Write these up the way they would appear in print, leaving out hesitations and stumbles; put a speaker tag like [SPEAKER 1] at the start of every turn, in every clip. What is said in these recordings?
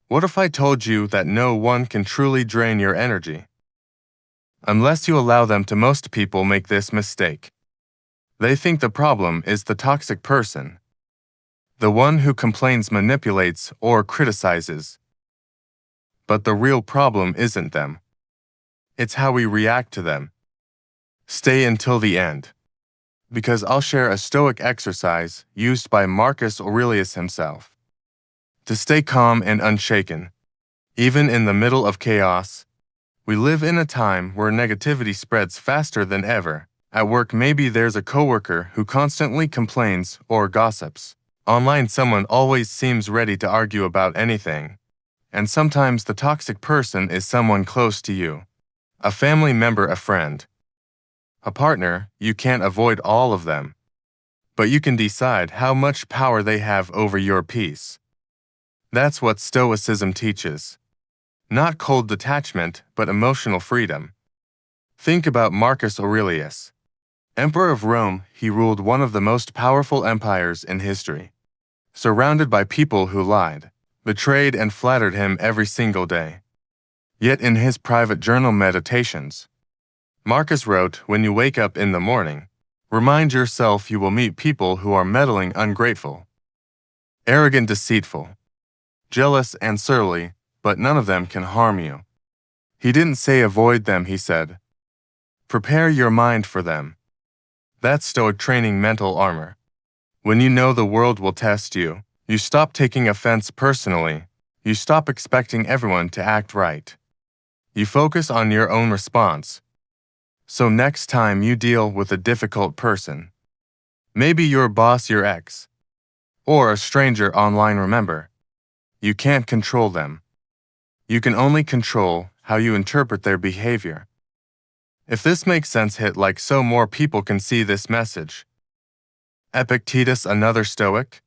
[SPEAKER 1] What if I told you that no one can truly drain your energy? Unless you allow them to. Most people make this mistake. They think the problem is the toxic person, the one who complains, manipulates, or criticizes. But the real problem isn't them. It's how we react to them. Stay until the end, because I'll share a Stoic exercise used by Marcus Aurelius himself. To stay calm and unshaken, even in the middle of chaos. We live in a time where negativity spreads faster than ever. At work, maybe there's a coworker who constantly complains or gossips. Online, someone always seems ready to argue about anything. And sometimes the toxic person is someone close to you. A family member, a friend, a partner. You can't avoid all of them. But you can decide how much power they have over your peace. That's what Stoicism teaches. Not cold detachment, but emotional freedom. Think about Marcus Aurelius. Emperor of Rome, he ruled one of the most powerful empires in history. Surrounded by people who lied, betrayed, and flattered him every single day. Yet in his private journal meditations, Marcus wrote, "When you wake up in the morning, remind yourself you will meet people who are meddling, ungrateful, arrogant, deceitful, jealous, and surly, but none of them can harm you." He didn't say avoid them, he said, prepare your mind for them. That's Stoic training, mental armor. When you know the world will test you, you stop taking offense personally. You stop expecting everyone to act right. You focus on your own response. So next time you deal with a difficult person, maybe your boss, your ex, or a stranger online, remember, you can't control them. You can only control how you interpret their behavior. If this makes sense, hit like so more people can see this message. Epictetus, another Stoic,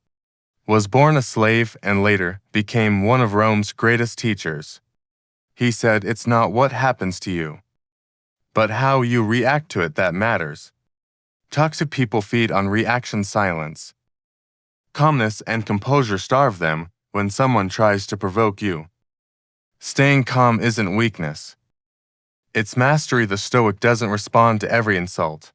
[SPEAKER 1] was born a slave and later became one of Rome's greatest teachers. He said, "It's not what happens to you, but how you react to it that matters." Toxic people feed on reaction, silence. Calmness and composure starve them when someone tries to provoke you. Staying calm isn't weakness. It's mastery. The Stoic doesn't respond to every insult,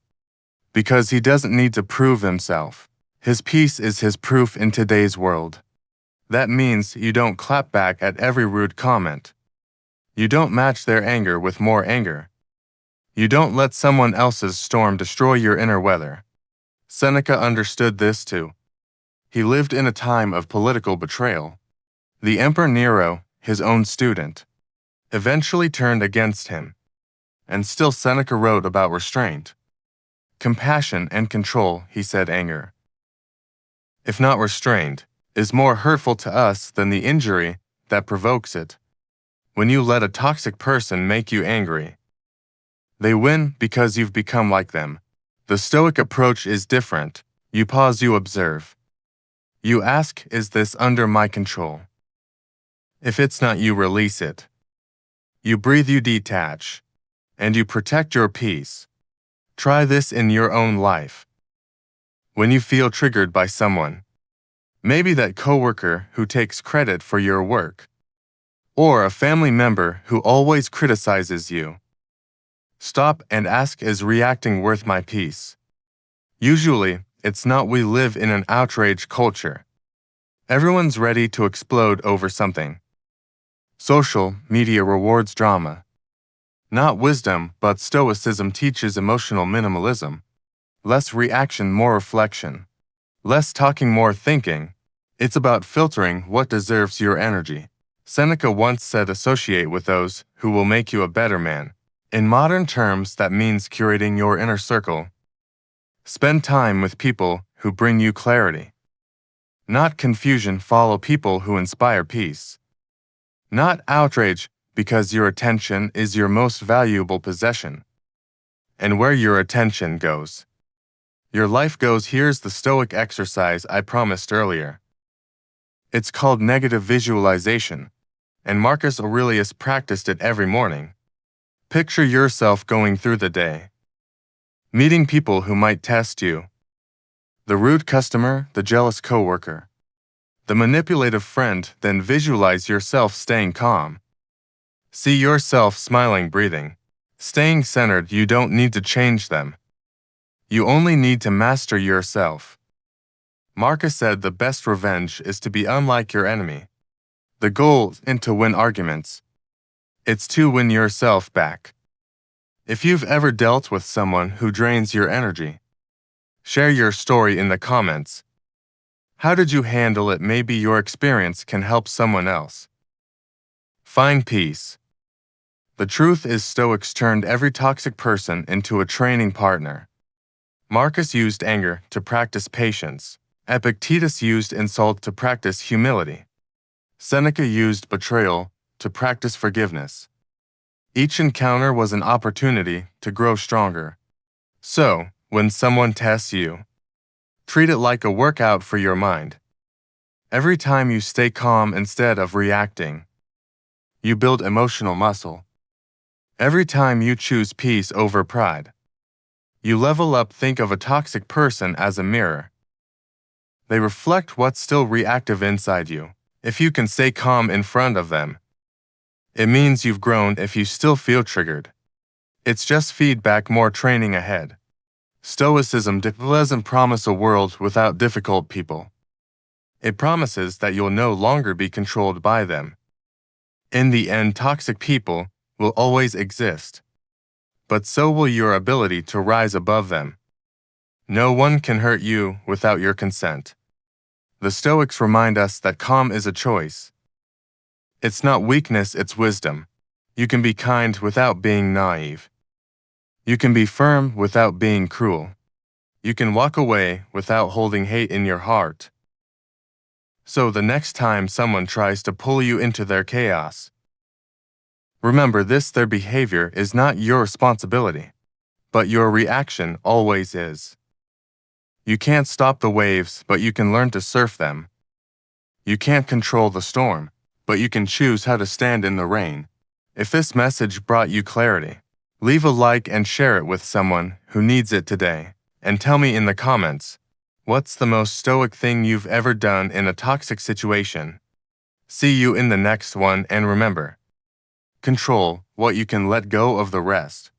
[SPEAKER 1] because he doesn't need to prove himself. His peace is his proof in today's world. That means you don't clap back at every rude comment. You don't match their anger with more anger. You don't let someone else's storm destroy your inner weather. Seneca understood this too. He lived in a time of political betrayal. The Emperor Nero, his own student, eventually turned against him. And still Seneca wrote about restraint, compassion, and control. He said anger, if not restrained, is more hurtful to us than the injury that provokes it. When you let a toxic person make you angry, they win because you've become like them. The Stoic approach is different. You pause, you observe. You ask, is this under my control? If it's not, you release it. You breathe, you detach, and you protect your peace. Try this in your own life. When you feel triggered by someone, maybe that coworker who takes credit for your work, or a family member who always criticizes you, stop and ask, is reacting worth my peace? Usually, it's not. We live in an outrage culture. Everyone's ready to explode over something. Social media rewards drama, not wisdom, but Stoicism teaches emotional minimalism. Less reaction, more reflection. Less talking, more thinking. It's about filtering what deserves your energy. Seneca once said, associate with those who will make you a better man. In modern terms, that means curating your inner circle. Spend time with people who bring you clarity, not confusion. Follow people who inspire peace, not outrage, because your attention is your most valuable possession. And where your attention goes, your life goes. Here's the Stoic exercise I promised earlier. It's called negative visualization, and Marcus Aurelius practiced it every morning. Picture yourself going through the day, meeting people who might test you. The rude customer, the jealous coworker, The manipulative friend, then visualize yourself staying calm. See yourself smiling, breathing. Staying centered, you don't need to change them. You only need to master yourself. Marcus said the best revenge is to be unlike your enemy. The goal isn't to win arguments. It's to win yourself back. If you've ever dealt with someone who drains your energy, share your story in the comments. How did you handle it? Maybe your experience can help someone else. Find peace. The truth is, Stoics turned every toxic person into a training partner. Marcus used anger to practice patience. Epictetus used insult to practice humility. Seneca used betrayal to practice forgiveness. Each encounter was an opportunity to grow stronger. So, when someone tests you, treat it like a workout for your mind. Every time you stay calm instead of reacting, you build emotional muscle. Every time you choose peace over pride, you level up. Think of a toxic person as a mirror. They reflect what's still reactive inside you. If you can stay calm in front of them, it means you've grown. If you still feel triggered, it's just feedback, more training ahead. Stoicism doesn't promise a world without difficult people. It promises that you'll no longer be controlled by them. In the end, toxic people will always exist, but so will your ability to rise above them. No one can hurt you without your consent. The Stoics remind us that calm is a choice. It's not weakness, it's wisdom. You can be kind without being naive. You can be firm without being cruel. You can walk away without holding hate in your heart. So the next time someone tries to pull you into their chaos, remember this: their behavior is not your responsibility, but your reaction always is. You can't stop the waves, but you can learn to surf them. You can't control the storm, but you can choose how to stand in the rain. If this message brought you clarity, leave a like and share it with someone who needs it today. And tell me in the comments, what's the most stoic thing you've ever done in a toxic situation? See you in the next one, and remember, control what you can, let go of the rest.